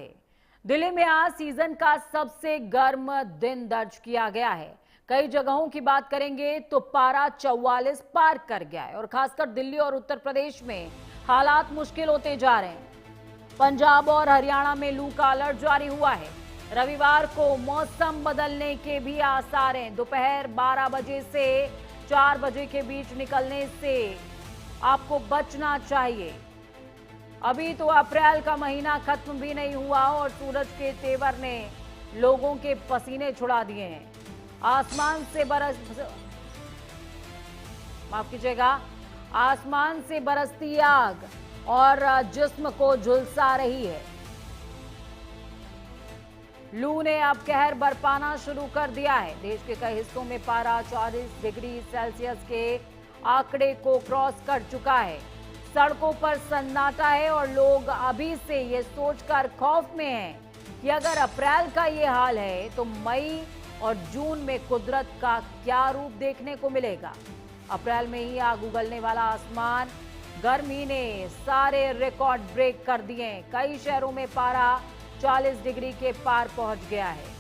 पांडे। दिल्ली में आज सीजन का सबसे गर्म दिन दर्ज किया गया है। कई जगहों की बात करेंगे तो पारा 44 पार कर गया है और खासकर दिल्ली और उत्तर प्रदेश में हालात मुश्किल होते जा रहे हैं। पंजाब और हरियाणा में लू का अलर्ट जारी हुआ है। रविवार को मौसम बदलने के भी आसार हैं। दोपहर 12 बजे से 4 बजे के बीच निकलने से आपको बचना चाहिए। अभी तो अप्रैल का महीना खत्म भी नहीं हुआ और सूरज के तेवर ने लोगों के पसीने छुड़ा दिए हैं। आसमान से बरसती आग और जिस्म को झुलसा रही है। लू ने अब कहर बरपाना शुरू कर दिया है। देश के कई हिस्सों में पारा 40 डिग्री सेल्सियस के आंकड़े को क्रॉस कर चुका है। सड़कों पर सन्नाटा है और लोग अभी से ये सोचकर खौफ में हैं कि अगर अप्रैल का ये हाल है तो मई और जून में कुदरत का क्या रूप देखने को मिलेगा। अप्रैल में ही आग उगलने वाला आसमान गर्मी ने सारे रिकॉर्ड ब्रेक कर दिए। कई शहरों में पारा 40 डिग्री के पार पहुंच गया है।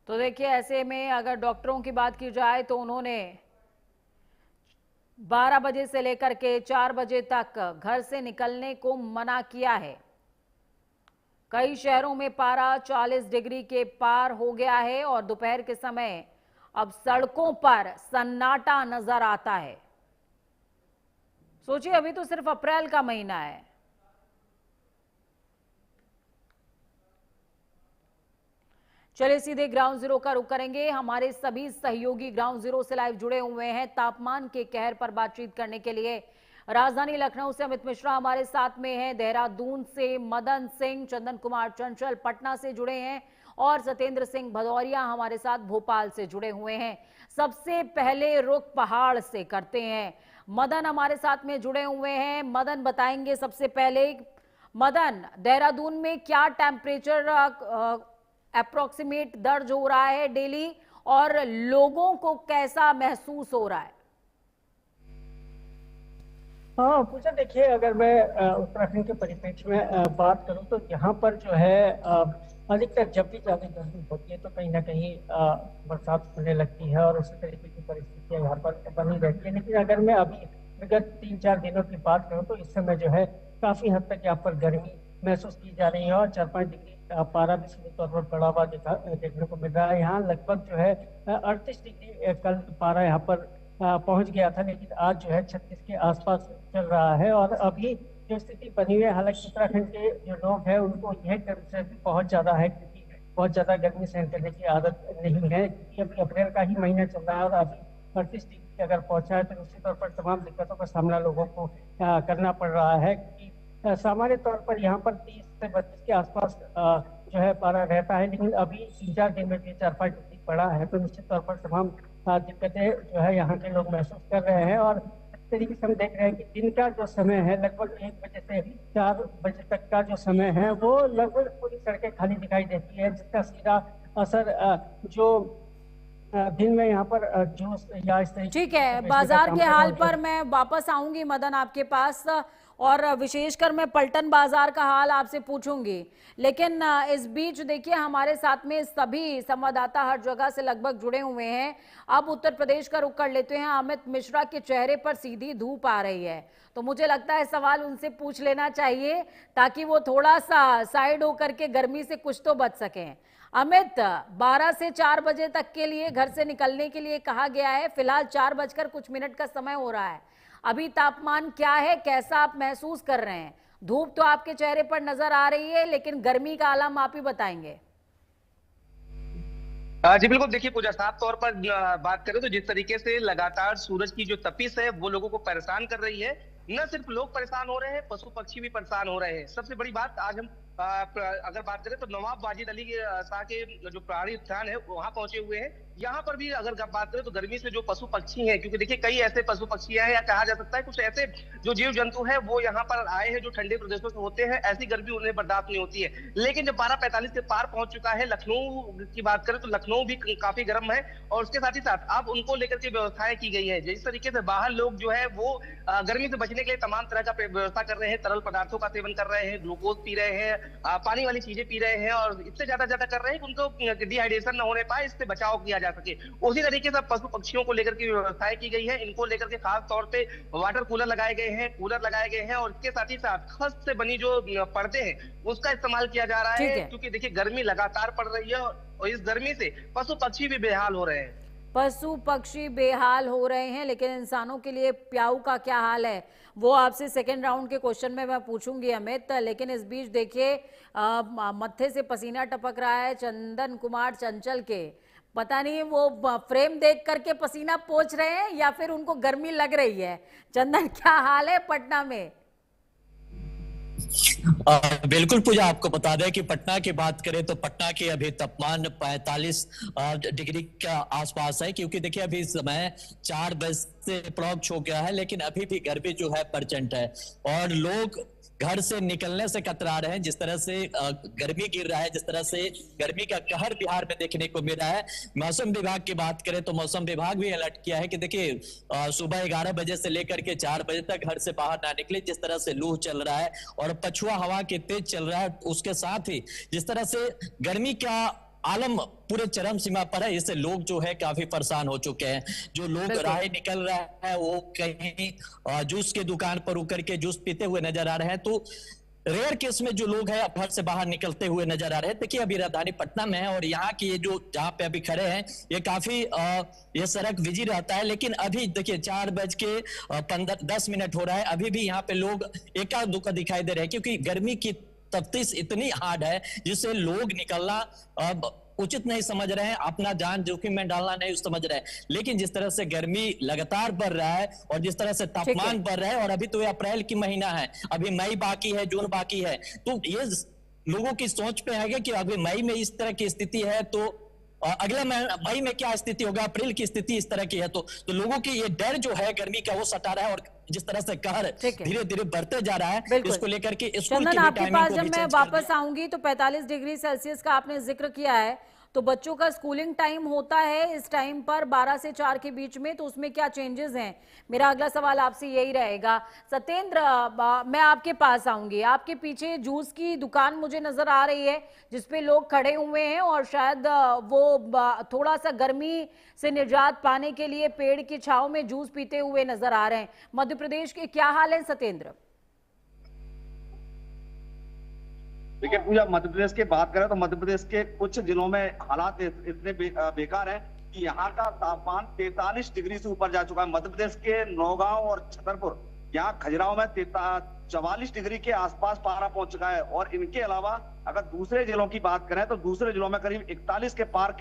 तो देखिए, ऐसे में अगर डॉक्टरों की बात की जाए तो उन्होंने 12 बजे से लेकर के 4 बजे तक घर से निकलने को मना किया है। कई शहरों में पारा 40 डिग्री के पार हो गया है और दोपहर के समय अब सड़कों पर सन्नाटा नजर आता है। सोचिए, अभी तो सिर्फ अप्रैल का महीना है। चलिए सीधे ग्राउंड जीरो का रुख करेंगे। हमारे सभी सहयोगी ग्राउंड जीरो से लाइव जुड़े हुए हैं तापमान के कहर पर बातचीत करने के लिए। राजधानी लखनऊ से अमित मिश्रा हमारे साथ में हैं, देहरादून से मदन सिंह, चंदन कुमार चंचल पटना से जुड़े हैं और सत्येंद्र सिंह भदौरिया हमारे साथ भोपाल से जुड़े हुए हैं। सबसे पहले रुख पहाड़ से करते हैं। मदन हमारे साथ में जुड़े हुए हैं। मदन बताएंगे सबसे पहले, मदन देहरादून में क्या टेम्परेचर अप्रोक्सीमेट दर्ज हो रहा है डेली और लोगों को कैसा महसूस हो रहा है? हाँ पूजा, देखिए अगर मैं उत्तराखंड के परिप्रेक्ष्य में बात करूँ तो यहाँ पर जो है अधिकतर जब भी ज़्यादा गर्मी होती है तो कहीं ना कहीं बरसात होने लगती है और उसी तरीके की परिस्थितियाँ यहाँ पर बनी रहती है। लेकिन अगर मैं अभी विगत 3-4 दिनों की बात करूँ तो इस समय जो है काफ़ी हद तक यहाँ पर गर्मी महसूस की जा रही है और 4-5 डिग्री पारा भी सीधे तौर पर बढ़ा हुआ देखने को मिल रहा है। यहाँ लगभग जो है 38 डिग्री कल पारा यहाँ पर पहुंच गया था, लेकिन आज जो है 36 के आसपास चल रहा है। और अभी जो स्थिति बनी हुई है, हालांकि उत्तराखंड के जो लोग हैं उनको यह टेम्परेचर बहुत ज़्यादा है क्योंकि बहुत ज़्यादा गर्मी सहन करने की आदत नहीं है, क्योंकि अभी अप्रैल का ही महीना चल रहा है और अभी 38 डिग्री अगर पहुंचा है तो निश्चित तौर पर तमाम दिक्कतों का सामना लोगों को करना पड़ रहा है। क्योंकि सामान्य तौर पर यहाँ पर 30 से 32 के आसपास जो है पारा रहता है, लेकिन अभी 3-4 दिन में 4-5 डिग्री पड़ा है तो निश्चित तौर पर तमाम दिक्कतें जो है यहाँ के लोग महसूस कर रहे हैं। और इस तरीके से हम देख रहे हैं कि दिन का जो समय है लगभग 1 बजे से 4 बजे तक का जो समय है वो लगभग पूरी सड़कें खाली दिखाई देती है, जिसका सीधा असर जो दिन में यहाँ पर जूस या इस तरीके। ठीक है, बाजार के हाल पर मैं वापस आऊंगी मदन आपके पास और विशेषकर मैं पलटन बाजार का हाल आपसे पूछूंगी। लेकिन इस बीच देखिए, हमारे साथ में सभी संवाददाता हर जगह से लगभग जुड़े हुए हैं। अब उत्तर प्रदेश का रुख कर लेते हैं। अमित मिश्रा के चेहरे पर सीधी धूप आ रही है तो मुझे लगता है सवाल उनसे पूछ लेना चाहिए ताकि वो थोड़ा सा साइड होकर के गर्मी से कुछ तो बच सकें। अमित, 12 से 4 बजे तक के लिए घर से निकलने के लिए कहा गया है। फिलहाल 4 बजकर कुछ मिनट का समय हो रहा है। अभी तापमान क्या है, कैसा आप महसूस कर रहे हैं? धूप तो आपके चेहरे पर नजर आ रही है लेकिन गर्मी का आलम आप ही बताएंगे। जी बिल्कुल, देखिए पूजा, साफ तौर पर बात करें तो जिस तरीके से लगातार सूरज की जो तपिश है वो लोगों को परेशान कर रही है। न सिर्फ लोग परेशान हो रहे हैं, पशु पक्षी भी परेशान हो रहे हैं। सबसे बड़ी बात, आज हम अगर बात करें तो नवाब वाजिद अली शाह के जो प्राणी उद्यान है वहां पहुंचे हुए हैं। यहाँ पर भी अगर बात करें तो गर्मी से जो पशु पक्षी हैं, क्योंकि देखिए कई ऐसे पशु पक्षी हैं, या कहा जा सकता है कुछ ऐसे जो जीव जंतु हैं वो यहाँ पर आए हैं जो ठंडे प्रदेशों से होते हैं, ऐसी गर्मी उन्हें बर्दाश्त नहीं होती है। लेकिन जब 12:45 के पार पहुंच चुका है, लखनऊ की बात करें तो लखनऊ भी काफी गर्म है, और उसके साथ ही साथ अब उनको लेकर के व्यवस्थाएं की गई है। जिस तरीके से बाहर लोग जो है वो गर्मी से बचने के लिए तमाम तरह का व्यवस्था कर रहे हैं, तरल पदार्थों का सेवन कर रहे हैं, ग्लूकोज पी रहे हैं, पानी वाली चीजें पी रहे हैं, और इससे ज्यादा कर रहे हैं कि उनको डिहाइड्रेशन न होने पाए, इससे बचाव किया जा सके। उसी तरीके से पशु पक्षियों को लेकर के व्यवस्थाएं की गई है। इनको लेकर के खास तौर पे वाटर कूलर लगाए गए हैं, कूलर लगाए गए हैं, और इसके साथ ही साथ खस्त से बनी जो पर्दे हैं उसका इस्तेमाल किया जा रहा है, क्योंकि देखिए गर्मी लगातार पड़ रही है, और इस गर्मी से पशु पक्षी भी बेहाल हो रहे हैं। पशु पक्षी बेहाल हो रहे हैं, लेकिन इंसानों के लिए प्याऊ का क्या हाल है वो आपसे सेकेंड राउंड के क्वेश्चन में मैं पूछूंगी अमित। लेकिन इस बीच देखिए मत्थे से पसीना टपक रहा है चंदन कुमार चंचल के। पता नहीं वो फ्रेम देख करके पसीना पोंछ रहे हैं या फिर उनको गर्मी लग रही है। चंदन, क्या हाल है पटना में? बिल्कुल पूजा, आपको बता दें कि पटना की बात करें तो पटना के अभी तापमान 45 डिग्री के आसपास है, क्योंकि देखिए अभी समय 4 बजे से अप्रोक्स हो गया है, लेकिन अभी भी गर्मी जो है प्रचंड है और लोग घर से निकलने से कतरा रहे हैं। जिस तरह से गर्मी गिर रहा है, जिस तरह से गर्मी का कहर बिहार में देखने को मिल रहा है। मौसम विभाग की बात करें तो मौसम विभाग भी अलर्ट किया है कि देखिए सुबह 11 बजे से लेकर के 4 बजे तक घर से बाहर ना निकले। जिस तरह से लू चल रहा है और पछुआ हवा के तेज चल रहा है, उसके साथ ही जिस तरह से गर्मी का आलम पूरे चरम सीमा पर है, इससे लोग जो है काफी परेशान हो चुके हैं। जो लोग राह निकल रहा है वो कहीं जूस के दुकान पर रुक करके जूस पीते हुए नजर आ रहे हैं, तो रेयर केस में जो लोग हैं घर से बाहर निकलते हुए नजर आ रहे हैं। देखिए अभी राजधानी पटना में है और यहाँ की ये जो जहाँ पे अभी खड़े हैं ये काफी ये सड़क बिजी रहता है, लेकिन अभी देखिए 4:10 हो रहा है, अभी भी यहाँ पे लोग एका दुक्का दिखाई दे रहे हैं, क्योंकि गर्मी की तफ्तीश इतनी हार्ड है जिससे लोग निकलना उचित नहीं समझ रहे हैं, अपना जान जोखिम में डालना नहीं समझ रहे हैं। लेकिन जिस तरह से गर्मी लगातार बढ़ रहा है और जिस तरह से तापमान बढ़ रहा है, और अभी तो ये अप्रैल की महीना है, अभी मई बाकी है, जून बाकी है, तो ये लोगों की सोच पे है कि अभी मई में इस तरह की स्थिति है तो अगले मई में क्या स्थिति होगा, अप्रैल की स्थिति इस तरह की है, तो लोगों की ये डर जो है गर्मी का वो सता रहा है, और जिस तरह से कहर धीरे धीरे बढ़ते जा रहा है इसको लेकर के स्कूल की आपके पास जब मैं वापस आऊंगी तो 45 डिग्री सेल्सियस का आपने जिक्र किया है, तो बच्चों का स्कूलिंग टाइम होता है इस टाइम पर 12 से 4 के बीच में, तो उसमें क्या चेंजेस हैं? मेरा अगला सवाल आपसे यही रहेगा। सत्येंद्र, मैं आपके पास आऊंगी। आपके पीछे जूस की दुकान मुझे नजर आ रही है जिसपे लोग खड़े हुए हैं और शायद वो थोड़ा सा गर्मी से निजात पाने के लिए पेड़ की छांव में जूस पीते हुए नजर आ रहे हैं। मध्य प्रदेश के क्या हाल है सत्येंद्र? देखिए पूजा, मध्य प्रदेश की बात करें तो मध्य प्रदेश के कुछ जिलों में हालात इतने बेकार हैं कि यहाँ का तापमान 43 डिग्री से ऊपर जा चुका है। मध्य प्रदेश के नौगांव और छतरपुर, यहाँ खजुराहो में 44 डिग्री के आसपास पारा पहुंच चुका है। और इनके अलावा अगर दूसरे जिलों की बात करें तो दूसरे जिलों में करीब 41 के पार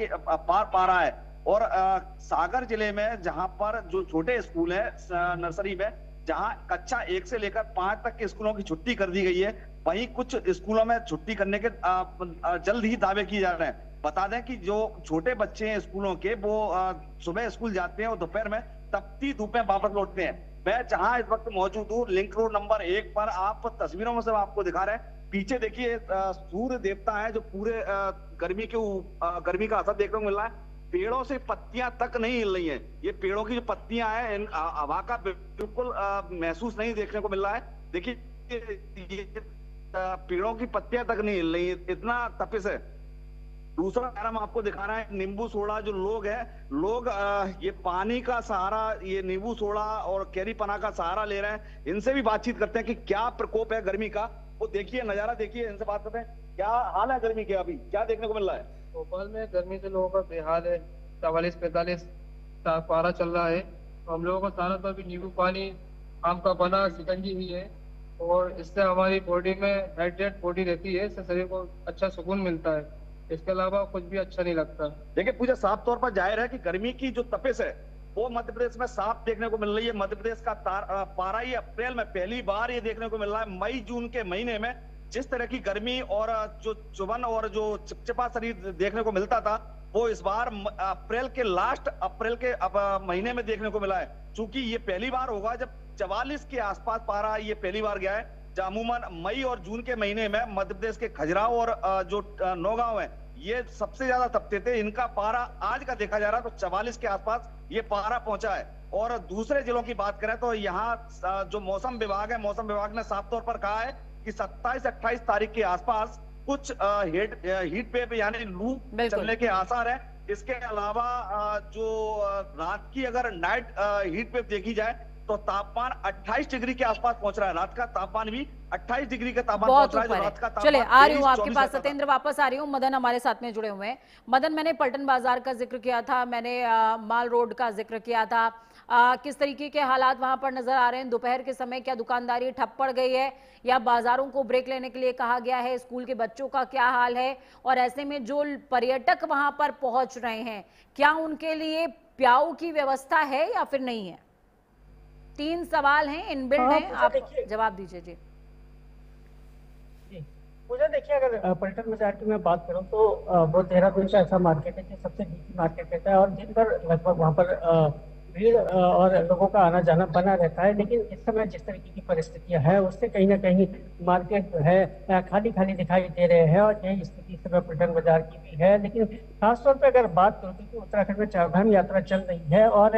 पारा है। और सागर जिले में जहां पर जो छोटे स्कूल है नर्सरी में, जहां कक्षा 1 से लेकर 5 तक के स्कूलों की छुट्टी कर दी गई है, वहीं कुछ स्कूलों में छुट्टी करने के जल्द ही दावे किए जा रहे हैं। बता दें कि जो छोटे बच्चे हैं स्कूलों के, वो सुबह स्कूल जाते हैं और दोपहर में तपती धूप में वापस लौटते हैं। मैं जहां इस वक्त मौजूद हूँ लिंक रोड नंबर 1 पर, आप तस्वीरों में से आपको दिखा रहे हैं, पीछे देखिए सूर्य देवता है जो पूरे गर्मी का असर देखने को मिल रहा है। पेड़ों से पत्तियां तक नहीं हिल रही हैं। ये पेड़ों की जो पत्तियां हैं हवा का बिल्कुल महसूस नहीं देखने को मिल रहा है। देखिए पेड़ों की पत्तियां तक नहीं हिल रही, इतना तपिश है। दूसरा हम आपको दिखा रहे हैं नींबू सोडा। जो लोग ये पानी का सहारा, ये नींबू सोडा और कैरी पना का सहारा ले रहे हैं। इनसे भी बातचीत करते हैं कि क्या प्रकोप है गर्मी का, वो देखिए नजारा देखिए, इनसे बात करते हैं क्या हाल है गर्मी के, अभी क्या देखने को मिल रहा है। भोपाल में गर्मी से लोगों का बेहाल है। 44-45 पारा चल रहा है। हम लोगों को सारा तो अभी नींबू पानी, आम का बना, शिकंजी हुई है, और इससे हमारी बॉडी में हाइड्रेट बॉडी रहती है, इससे शरीर को अच्छा सुकून मिलता है। इसके अलावा कुछ भी अच्छा नहीं लगता। देखिए पूजा, साफ तौर पर जाहिर है कि गर्मी की जो तपिश है वो मध्य प्रदेश में साफ देखने को मिल रही है। मध्य प्रदेश का पारा ये अप्रैल में पहली बार ये देखने को मिल रहा है। मई जून के महीने में जिस तरह की गर्मी और जो चुभन और जो चिपचिपा शरीर देखने को मिलता था, वो इस बार अप्रैल के महीने में देखने को मिला है। चूंकि ये पहली बार होगा जब 44 के आसपास पारा ये पहली बार गया है। अमूमन मई और जून के महीने में मध्य प्रदेश के खजुराहो और जो नौगांव है, ये सबसे ज्यादा तपते थे। इनका पारा आज का देखा जा रहा है तो 44 के आसपास ये पारा पहुंचा है। और दूसरे जिलों की बात करें तो यहाँ जो मौसम विभाग है, मौसम विभाग ने साफ तौर पर कहा है कि 27-28 तारीख के आसपास कुछ हीट वेव यानी लू चलने के आसार है। इसके अलावा जो रात की अगर नाइट हीट वेव देखी जाए तो तापमान 28 डिग्री के आसपास पहुंच रहा है। रात का तापमान भी 28 डिग्री का तापमान पहुंच रहा है। जो रात का तापमान, चले आ रही हूँ आपके पास, 24 सत्येंद्र वापस आ रही हूँ। मदन हमारे साथ में जुड़े हुए हैं। मदन, मैंने पलटन बाजार का जिक्र किया था, मैंने माल रोड का जिक्र किया था। किस तरीके के हालात वहां पर नजर आ रहे हैं? दोपहर के समय क्या दुकानदारी ठप पड़ गई है या बाजारों को ब्रेक लेने के लिए कहा गया है? स्कूल के बच्चों का क्या हाल है? और ऐसे में जो पर्यटक वहां पर पहुंच रहे हैं, क्या उनके लिए प्याऊ की व्यवस्था है या फिर नहीं है? 3 सवाल हैं, इनबिल्ड हैं, आप जवाब दीजिए। जी मुझे देखिए, अगर पलटन बाजार की मैं बात करूं तो वो देहरादून का ऐसा मार्केट है जो सबसे बिजी मार्केट रहता है और दिन भर लगभग वहां पर भीड़ और लोगों का आना जाना बना रहता है। लेकिन इस समय जिस तरीके की परिस्थितियां हैं उससे कहीं ना कहीं मार्केट जो है खाली खाली दिखाई दे रहे हैं और यही स्थिति इस समय पलटन बाजार की भी है। लेकिन खासतौर पर अगर बात करूं तो उत्तराखंड में चारधाम यात्रा चल रही है और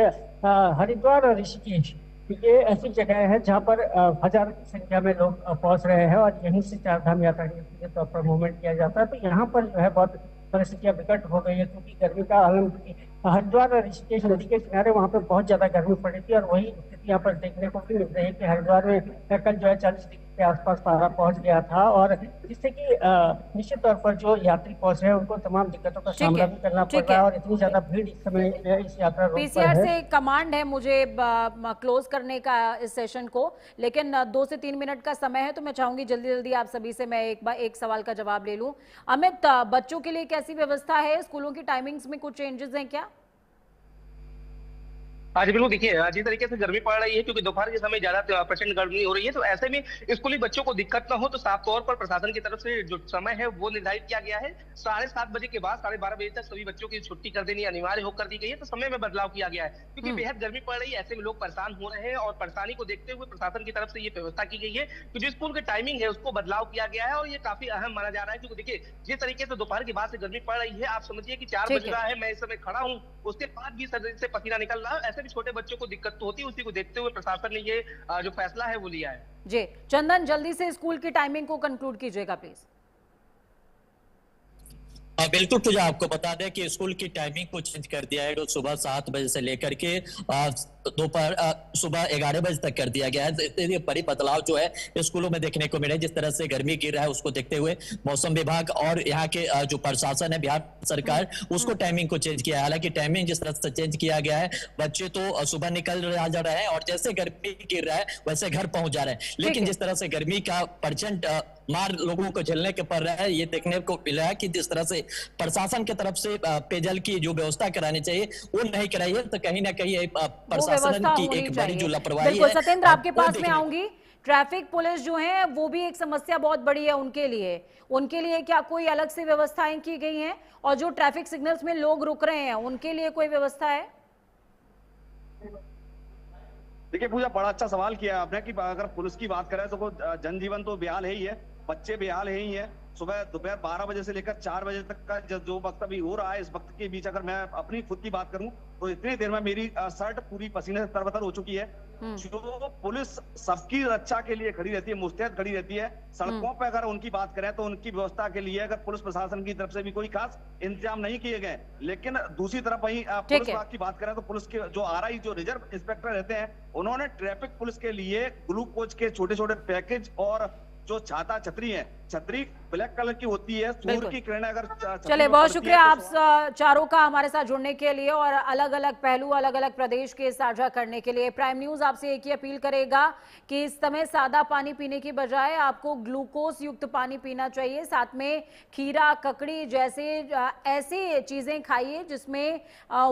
हरिद्वार और ऋषिकेश ये ऐसी जगह है जहाँ पर हजारों की संख्या में लोग पहुंच रहे हैं और यहीं से चारधाम यात्रा के तौर पर मूवमेंट किया जाता है। तो यहाँ पर जो है बहुत परिस्थितियां विकट हो गई है क्योंकि गर्मी का आलम, हरिद्वार और ऋषिकेश नदी के किनारे वहाँ पर बहुत ज्यादा गर्मी पड़ी थी और वही स्थिति यहाँ पर देखने को भी मिल रही है कि हरिद्वार में कल जो है 40 डिग्री के आसपास पारा पहुंच गया था और जिससे कि निश्चित तौर पर जो यात्री पहुंच रहे हैं उनको तमाम दिक्कतों का सामना भी करना पड़ रहा है और इतनी ज्यादा भीड़ इस समय इस यात्रा रोड पर है। पीसीआर से कमांड है मुझे क्लोज करने का इस सेशन को, लेकिन 2 से 3 मिनट का समय है तो मैं चाहूंगी जल्दी जल्दी आप सभी से मैं एक सवाल का जवाब ले लूं। अमित, बच्चों के लिए कैसी व्यवस्था है? स्कूलों की टाइमिंग्स में कुछ चेंजेस हैं क्या? आज बिल्कुल देखिए, जिस तरीके से गर्मी पड़ रही है क्योंकि दोपहर के समय ज्यादा प्रचंड गर्मी हो रही है, तो ऐसे में स्कूली बच्चों को दिक्कत ना हो तो साफ तौर पर प्रशासन की तरफ से जो समय है वो निर्धारित किया गया है। 7:30 बजे के बाद 12:30 बजे तक सभी बच्चों की छुट्टी कर देनी अनिवार्य होकर दी गई है। तो समय में बदलाव किया गया है क्योंकि बेहद गर्मी पड़ रही है, ऐसे में लोग परेशान हो रहे हैं और परेशानी को देखते हुए प्रशासन की तरफ से ये व्यवस्था की गई है कि जो स्कूल की टाइमिंग है उसको बदलाव किया गया है और ये काफी अहम माना जा रहा है। क्योंकि देखिए, जिस तरीके से दोपहर के बाद से गर्मी पड़ रही है, आप समझिए कि 4 बज रहा है, मैं इस समय खड़ा हूँ, उसके बाद भी शरीर से पसीना निकल रहा है। ऐसे भी छोटे बच्चों को दिक्कत तो होती है, उसी को देखते हुए प्रशासन ने ये जो फैसला है वो लिया है। जी चंदन, जल्दी से स्कूल की टाइमिंग को कंक्लूड कीजिएगा प्लीज। बिल्कुल पूजा, आपको बता दें कि स्कूल की टाइमिंग को चेंज कर दिया है। तो सुबह 7 बजे से लेकर के दोपहर सुबह 11 बजे तक कर दिया गया है। ये बड़ी बदलाव जो है स्कूलों में देखने को मिले। जिस तरह से गर्मी गिर रहा है उसको देखते हुए मौसम विभाग और यहाँ के जो प्रशासन है बिहार सरकार, उसको टाइमिंग को चेंज किया है। हालांकि टाइमिंग जिस तरह से चेंज किया गया है, बच्चे तो सुबह निकल जा रहे हैं और जैसे गर्मी गिर रहा है वैसे घर पहुंच जा रहे हैं। लेकिन जिस तरह से गर्मी का प्रचंड मार लोगों को झेलने के पड़ रहा है, ये देखने को मिला है कि जिस तरह से प्रशासन की तरफ से पेयजल की जो व्यवस्था करानी चाहिए वो नहीं कराई है। तो कहीं ना कहीं प्रशासन की एक बड़ी जो लापरवाही है। बिल्कुल सत्येंद्र, आपके पास में आऊंगी। ट्रैफिक पुलिस जो है वो भी एक समस्या बहुत बड़ी है उनके लिए क्या कोई अलग से व्यवस्थाएं की गई हैं? और जो ट्रैफिक सिग्नल्स में लोग रुक रहे हैं उनके लिए कोई व्यवस्था है? देखिए पूजा, बड़ा अच्छा सवाल किया आपने कि अगर पुलिस की बात करें तो जनजीवन तो बेहाल है ही है, बच्चे बेहाल है ही है। सुबह दोपहर 12 बजे से लेकर 4 बजे तक का जो वक्त अभी हो रहा है, इस वक्त के बीच अगर मैं अपनी खुद की बात करूं तो इतनी देर में मेरी शर्ट पूरी पसीने से तरबतर हो चुकी है। जो पुलिस सबकी रक्षा के लिए खड़ी रहती है, मुस्तैद खड़ी रहती है, सड़कों पर अगर उनकी बात करें तो उनकी व्यवस्था के लिए अगर पुलिस प्रशासन की तरफ से भी कोई खास इंतजाम नहीं किए गए। लेकिन दूसरी तरफ वही पुलिस विभाग की बात करें तो पुलिस के जो आरआई जो रिजर्व इंस्पेक्टर रहते हैं, उन्होंने ट्रैफिक पुलिस के लिए ग्लूकोज के छोटे छोटे पैकेज और जो छाता छतरी है, छतरी ब्लैक कलर की होती है, सूर्य की किरणें अगर चले, बहुत शुक्रिया आप चारों का हमारे साथ जुड़ने के लिए और अलग अलग पहलू अलग अलग प्रदेश के साझा करने के लिए। प्राइम न्यूज आपसे एक ही अपील करेगा कि इस समय सादा पानी पीने की बजाय आपको ग्लूकोज युक्त पानी पीना चाहिए। साथ में खीरा, ककड़ी जैसे ऐसी चीजें खाइए जिसमें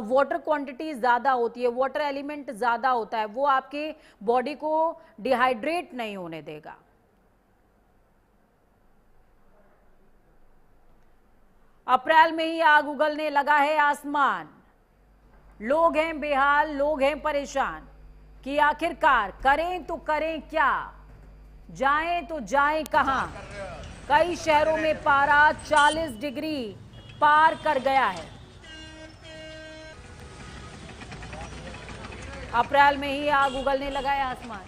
वाटर क्वांटिटी ज्यादा होती है, वाटर एलिमेंट ज्यादा होता है, वो आपके बॉडी को डिहाइड्रेट नहीं होने देगा। अप्रैल में ही आग उगलने लगा है आसमान। लोग हैं बेहाल, लोग हैं परेशान कि आखिरकार करें तो करें क्या, जाएं तो जाएं कहां। कई शहरों में पारा 40 डिग्री पार कर गया है। अप्रैल में ही आग उगलने लगा है आसमान।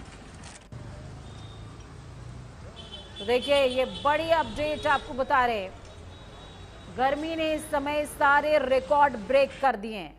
तो देखिए ये बड़ी अपडेट आपको बता रहे हैं, गर्मी ने इस समय सारे रिकॉर्ड ब्रेक कर दिए हैं।